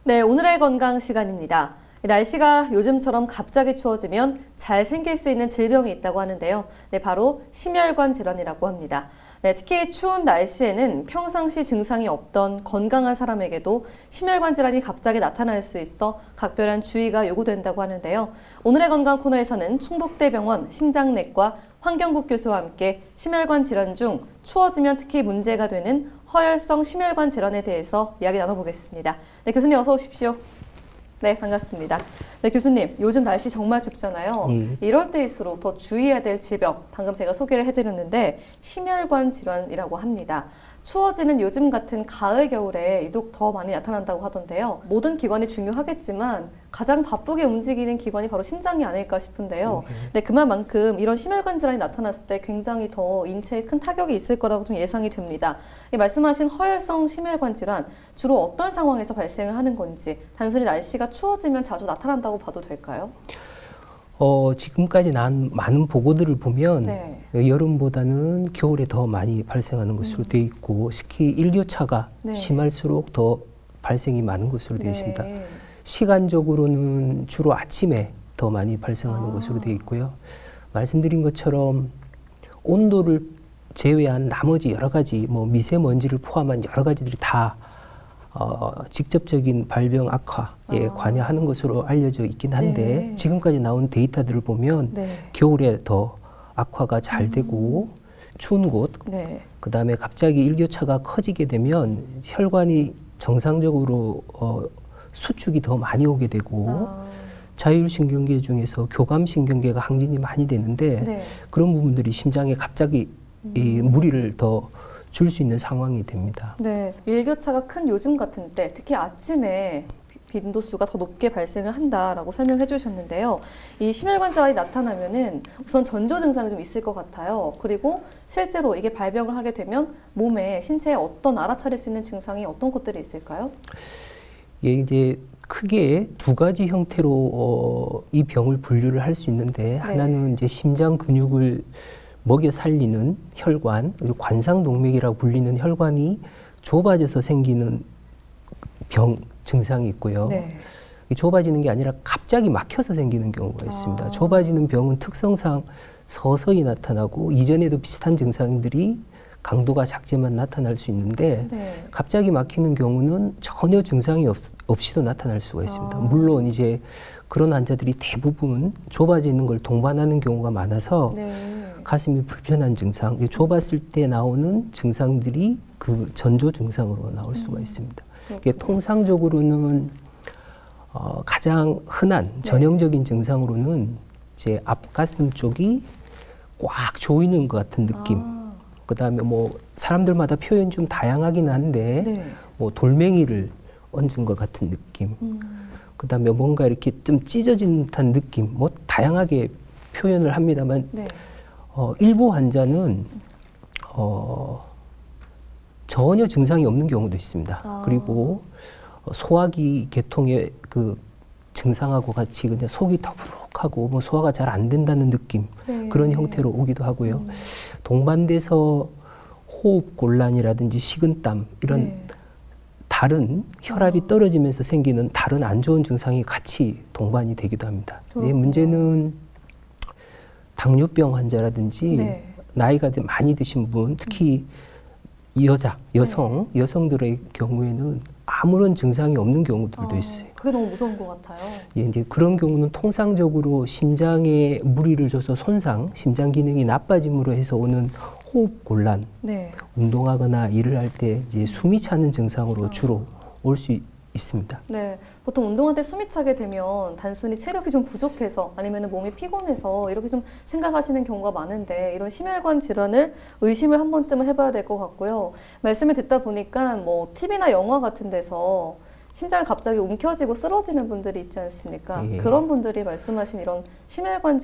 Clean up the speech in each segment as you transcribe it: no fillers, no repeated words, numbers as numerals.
네, 오늘의 건강 시간입니다. 날씨가 요즘처럼 갑자기 추워지면 잘 생길 수 있는 질병이 있다고 하는데요. 네, 바로 심혈관 질환이라고 합니다. 네, 특히 추운 날씨에는 평상시 증상이 없던 건강한 사람에게도 심혈관 질환이 갑자기 나타날 수 있어 각별한 주의가 요구된다고 하는데요. 오늘의 건강 코너에서는 충북대병원 심장내과 황경국 교수와 함께 심혈관 질환 중 추워지면 특히 문제가 되는 허혈성 심혈관 질환에 대해서 이야기 나눠보겠습니다. 네, 교수님 어서 오십시오. 네, 반갑습니다. 네, 교수님, 요즘 날씨 정말 춥잖아요. 이럴 때일수록 더 주의해야 될 질병, 방금 제가 소개를 해드렸는데 심혈관 질환이라고 합니다. 추워지는 요즘 같은 가을, 겨울에 유독 더 많이 나타난다고 하던데요. 모든 기관이 중요하겠지만 가장 바쁘게 움직이는 기관이 바로 심장이 아닐까 싶은데요. 네, 그만큼 이런 심혈관 질환이 나타났을 때 굉장히 더 인체에 큰 타격이 있을 거라고 좀 예상이 됩니다. 말씀하신 허혈성 심혈관 질환, 주로 어떤 상황에서 발생을 하는 건지, 단순히 날씨가 추워지면 자주 나타난다고 봐도 될까요? 지금까지 난 많은 보고들을 보면 네. 여름보다는 겨울에 더 많이 발생하는 것으로 되어 있고, 특히 일교차가 네. 심할수록 더 발생이 많은 것으로 되어 있습니다. 네. 시간적으로는 주로 아침에 더 많이 발생하는 것으로 되어 있고요. 말씀드린 것처럼 온도를 제외한 나머지 여러 가지, 미세먼지를 포함한 여러 가지들이 다 직접적인 발병 악화에 관여하는 것으로 알려져 있긴 한데, 네. 지금까지 나온 데이터들을 보면 네. 겨울에 더 악화가 잘 되고, 추운 곳, 네. 그 다음에 갑자기 일교차가 커지게 되면 혈관이 정상적으로 수축이 더 많이 오게 되고, 자율신경계 중에서 교감신경계가 항진이 많이 되는데, 네. 그런 부분들이 심장에 갑자기 이 무리를 더 줄 수 있는 상황이 됩니다. 네, 일교차가 큰 요즘 같은 때, 특히 아침에 빈도수가 더 높게 발생을 한다라고 설명해 주셨는데요. 이 심혈관 질환이 나타나면은 우선 전조 증상이 좀 있을 것 같아요. 그리고 실제로 이게 발병을 하게 되면 몸에, 신체에 어떤 알아차릴 수 있는 증상이 어떤 것들이 있을까요? 예, 이제 크게 두 가지 형태로 이 병을 분류를 할 수 있는데, 네. 하나는 이제 심장 근육을 먹여 살리는 혈관, 관상동맥이라고 불리는 혈관이 좁아져서 생기는 병 증상이 있고요. 네. 좁아지는 게 아니라 갑자기 막혀서 생기는 경우가 있습니다. 좁아지는 병은 특성상 서서히 나타나고, 이전에도 비슷한 증상들이 강도가 작지만 나타날 수 있는데, 네. 갑자기 막히는 경우는 전혀 증상이 없이도 나타날 수가 있습니다. 물론 이제 그런 환자들이 대부분 좁아지는 걸 동반하는 경우가 많아서, 네. 가슴이 불편한 증상, 좁았을 때 나오는 증상들이 그 전조 증상으로 나올 수가 있습니다. 이게 통상적으로는 가장 흔한 전형적인 증상으로는 이제 앞가슴 쪽이 꽉 조이는 것 같은 느낌. 그다음에 사람들마다 표현이 좀 다양하긴 한데, 네. 돌멩이를 얹은 것 같은 느낌. 그다음에 뭔가 이렇게 좀 찢어진 듯한 느낌. 다양하게 표현을 합니다만, 네. 일부 환자는 전혀 증상이 없는 경우도 있습니다. 그리고 소화기 계통의 그 증상하고 같이 그냥 속이 더부룩하고 소화가 잘 안 된다는 느낌, 네. 그런 형태로 오기도 하고요. 동반돼서 호흡 곤란이라든지 식은땀, 이런 네. 다른 혈압이 떨어지면서 생기는 다른 안 좋은 증상이 같이 동반이 되기도 합니다. 네, 문제는 당뇨병 환자라든지, 네. 나이가 많이 드신 분, 특히 여성들의 경우에는 아무런 증상이 없는 경우들도 있어요. 그게 너무 무서운 것 같아요. 예, 이제 그런 경우는 통상적으로 심장에 무리를 줘서 심장 기능이 나빠짐으로 해서 오는 호흡 곤란, 네. 운동하거나 일을 할 때 이제 숨이 차는 증상으로 주로 올 수 있습니다. 네, 보통 운동할 때 숨이 차게 되면 단순히 체력이 좀 부족해서, 아니면 몸이 피곤해서 이렇게 좀 생각하시는 경우가 많은데, 이런 심혈관 질환을 의심을 한 번쯤은 해봐야 될 것 같고요. 말씀을 듣다 보니까 TV나 영화 같은 데서 심장이 갑자기 움켜쥐고 쓰러지는 분들이 있지 않습니까? 예. 그런 분들이 말씀하신 이런 심혈관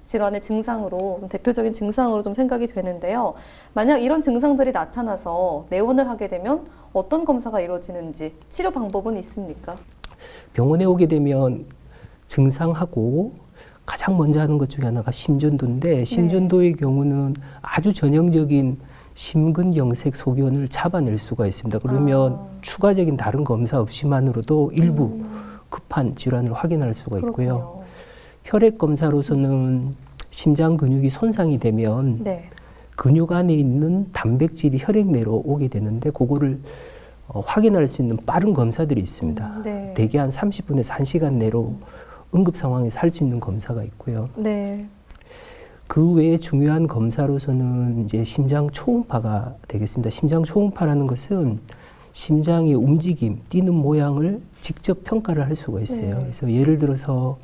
질환의 증상으로, 대표적인 증상으로 좀 생각이 되는데요. 만약 이런 증상들이 나타나서 내원을 하게 되면 어떤 검사가 이루어지는지, 치료 방법은 있습니까? 병원에 오게 되면 증상하고 가장 먼저 하는 것 중에 하나가 심전도인데, 심전도의 경우는 아주 전형적인 심근경색 소견을 잡아낼 수가 있습니다. 그러면 추가적인 다른 검사 없이만으로도 일부 급한 질환을 확인할 수가 있고요. 그렇군요. 혈액 검사로서는 심장 근육이 손상이 되면 네. 근육 안에 있는 단백질이 혈액 내로 오게 되는데 그거를 확인할 수 있는 빠른 검사들이 있습니다. 네. 대개 한 30분에서 1시간 내로 응급 상황에서 할 수 있는 검사가 있고요. 네. 그 외에 중요한 검사로서는 이제 심장 초음파가 되겠습니다. 심장 초음파라는 것은 심장의 움직임, 뛰는 모양을 직접 평가를 할 수가 있어요. 네. 그래서 예를 들어서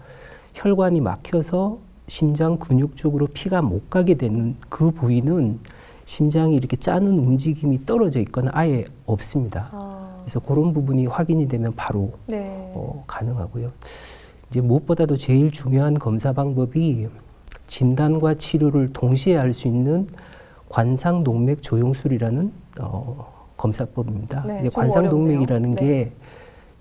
혈관이 막혀서 심장 근육 쪽으로 피가 못 가게 되는 그 부위는 심장이 이렇게 짜는 움직임이 떨어져 있거나 아예 없습니다. 그래서 그런 부분이 확인이 되면 바로 네. 가능하고요. 이제 무엇보다도 제일 중요한 검사 방법이 진단과 치료를 동시에 할 수 있는 관상동맥 조영술이라는 검사법입니다. 네, 관상동맥이라는 어렵네요. 게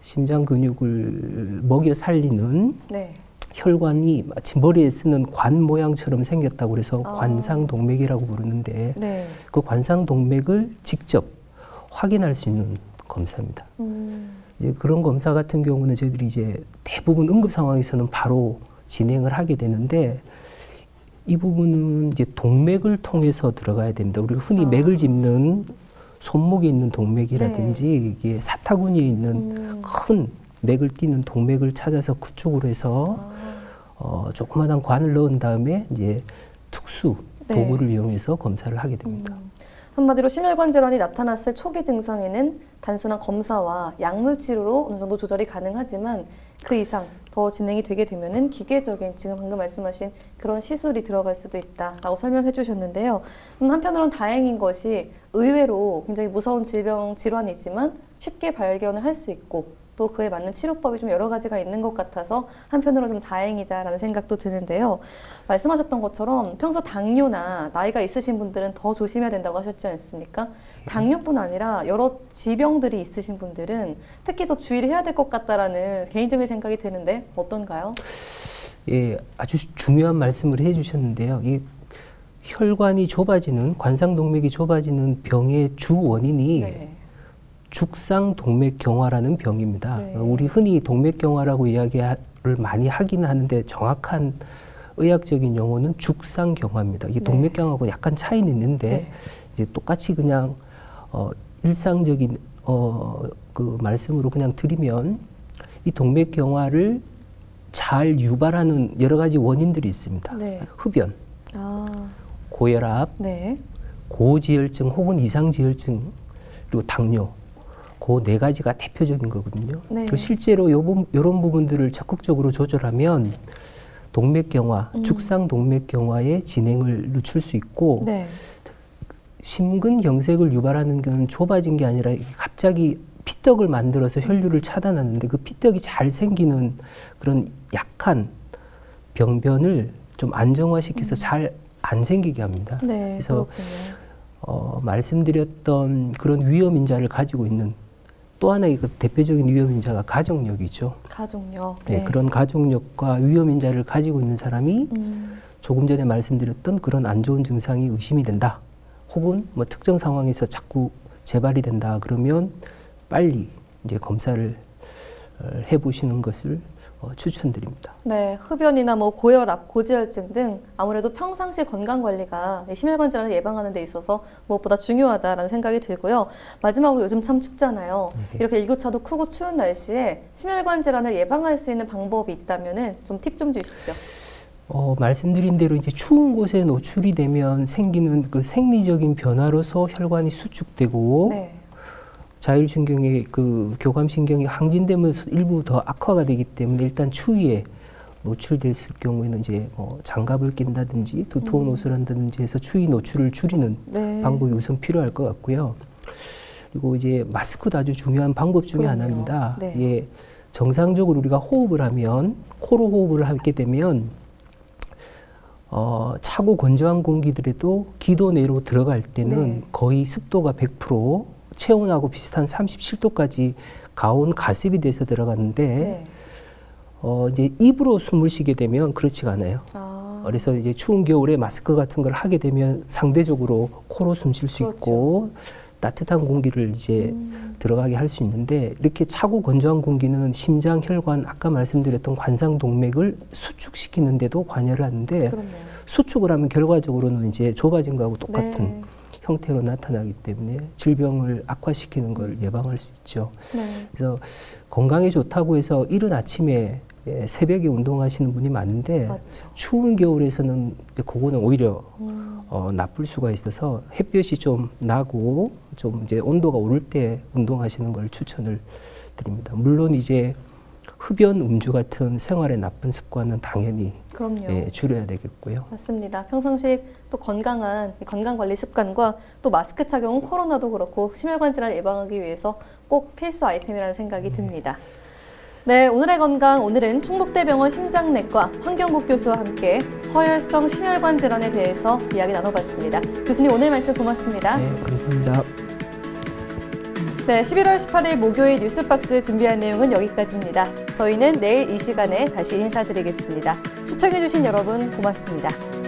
심장 근육을 먹여 살리는 네. 혈관이 마치 머리에 쓰는 관 모양처럼 생겼다고 그래서 관상동맥이라고 부르는데 네. 그 관상동맥을 직접 확인할 수 있는 검사입니다. 이제 그런 검사 같은 경우는 저희들이 이제 대부분 응급 상황에서는 바로 진행을 하게 되는데 이 부분은 이제 동맥을 통해서 들어가야 됩니다. 우리가 흔히 맥을 짚는 손목에 있는 동맥이라든지 네. 이게 사타구니에 있는 큰 맥을 띠는 동맥을 찾아서 그쪽으로 해서 조그마한 관을 넣은 다음에 이제 특수 도구를 이용해서 검사를 하게 됩니다. 한마디로 심혈관 질환이 나타났을 초기 증상에는 단순한 검사와 약물 치료로 어느 정도 조절이 가능하지만 그 이상 더 진행이 되게 되면은 기계적인 지금 방금 말씀하신 그런 시술이 들어갈 수도 있다라고 설명해 주셨는데요. 한편으로는 다행인 것이 의외로 굉장히 무서운 질환이지만 쉽게 발견을 할 수 있고 또 그에 맞는 치료법이 좀 여러 가지가 있는 것 같아서 한편으로 좀 다행이다라는 생각도 드는데요. 말씀하셨던 것처럼 평소 당뇨나 나이가 있으신 분들은 더 조심해야 된다고 하셨지 않습니까? 당뇨뿐 아니라 여러 지병들이 있으신 분들은 특히 더 주의를 해야 될 것 같다라는 개인적인 생각이 드는데 어떤가요? 예, 아주 중요한 말씀을 해주셨는데요. 이 혈관이 좁아지는 관상동맥이 좁아지는 병의 주 원인이 네. 죽상동맥경화라는 병입니다. 네. 우리 흔히 동맥경화라고 이야기를 많이 하긴 하는데 정확한 의학적인 용어는 죽상경화입니다. 이게 네. 동맥경화하고 약간 차이는 있는데 네. 이제 똑같이 그냥 일상적인 그 말씀으로 그냥 드리면 이 동맥경화를 잘 유발하는 여러 가지 원인들이 있습니다. 네. 흡연, 고혈압, 네. 고지혈증 혹은 이상지혈증 그리고 당뇨 그 네 가지가 대표적인 거거든요. 네. 실제로 이런 부분들을 적극적으로 조절하면 동맥경화, 죽상동맥경화의 진행을 늦출 수 있고 네. 심근경색을 유발하는 건 좁아진 게 아니라 갑자기 피떡을 만들어서 혈류를 차단하는데 그 피떡이 잘 생기는 그런 약한 병변을 좀 안정화시켜서 잘 안 생기게 합니다. 네. 그래서 그렇군요. 말씀드렸던 그런 위험인자를 가지고 있는 또 하나의 그 대표적인 위험인자가 가족력이죠. 가족력. 네. 그런 가족력과 위험인자를 가지고 있는 사람이 조금 전에 말씀드렸던 그런 안 좋은 증상이 의심이 된다. 혹은 뭐 특정 상황에서 자꾸 재발이 된다. 그러면 빨리 이제 검사를 해보시는 것을 추천드립니다. 네, 흡연이나 뭐 고혈압, 고지혈증 등 아무래도 평상시 건강 관리가 심혈관 질환을 예방하는 데 있어서 무엇보다 중요하다라는 생각이 들고요. 마지막으로 요즘 참 춥잖아요. 이렇게 일교차도 크고 추운 날씨에 심혈관 질환을 예방할 수 있는 방법이 있다면은 좀 팁 좀 주시죠. 말씀드린 대로 이제 추운 곳에 노출이 되면 생기는 그 생리적인 변화로서 혈관이 수축되고 네. 자율신경의 그 교감신경이 항진되면서 일부 더 악화가 되기 때문에 일단 추위에 노출됐을 경우에는 이제 장갑을 낀다든지 두터운 옷을 한다든지 해서 추위 노출을 줄이는 네. 방법이 우선 필요할 것 같고요. 그리고 이제 마스크도 아주 중요한 방법 중에 그럼요. 하나입니다. 네. 예, 정상적으로 우리가 호흡을 하면 코로 호흡을 하게 되면 차고 건조한 공기들에도 기도 내로 들어갈 때는 네. 거의 습도가 100% 체온하고 비슷한 37도까지 가온 가습이 돼서 들어가는데 네. 이제 입으로 숨을 쉬게 되면 그렇지가 않아요. 그래서 이제 추운 겨울에 마스크 같은 걸 하게 되면 상대적으로 코로 숨 쉴 수 그렇죠. 있고 따뜻한 공기를 이제 들어가게 할 수 있는데 이렇게 차고 건조한 공기는 심장, 혈관, 아까 말씀드렸던 관상동맥을 수축시키는데도 관여를 하는데 그렇네요. 수축을 하면 결과적으로는 이제 좁아진 거하고 똑같은 네. 형태로 나타나기 때문에 질병을 악화시키는 걸 예방할 수 있죠. 네. 그래서 건강에 좋다고 해서 이른 아침에 새벽에 운동하시는 분이 많은데 맞죠. 추운 겨울에서는 그거는 오히려 나쁠 수가 있어서 햇볕이 좀 나고 좀 이제 온도가 오를 때 운동하시는 걸 추천을 드립니다. 물론 이제 흡연, 음주 같은 생활에 나쁜 습관은 당연히 그럼요. 줄여야 되겠고요. 맞습니다. 평상시 또 건강한 건강관리 습관과 또 마스크 착용은 코로나도 그렇고 심혈관 질환 예방하기 위해서 꼭 필수 아이템이라는 생각이 듭니다. 네, 오늘의 건강, 오늘은 충북대병원 심장내과 황경국 교수와 함께 허혈성 심혈관 질환에 대해서 이야기 나눠봤습니다. 교수님 오늘 말씀 고맙습니다. 네, 감사합니다. 네, 11월 18일 목요일 뉴스박스 준비한 내용은 여기까지입니다. 저희는 내일 이 시간에 다시 인사드리겠습니다. 시청해주신 여러분 고맙습니다.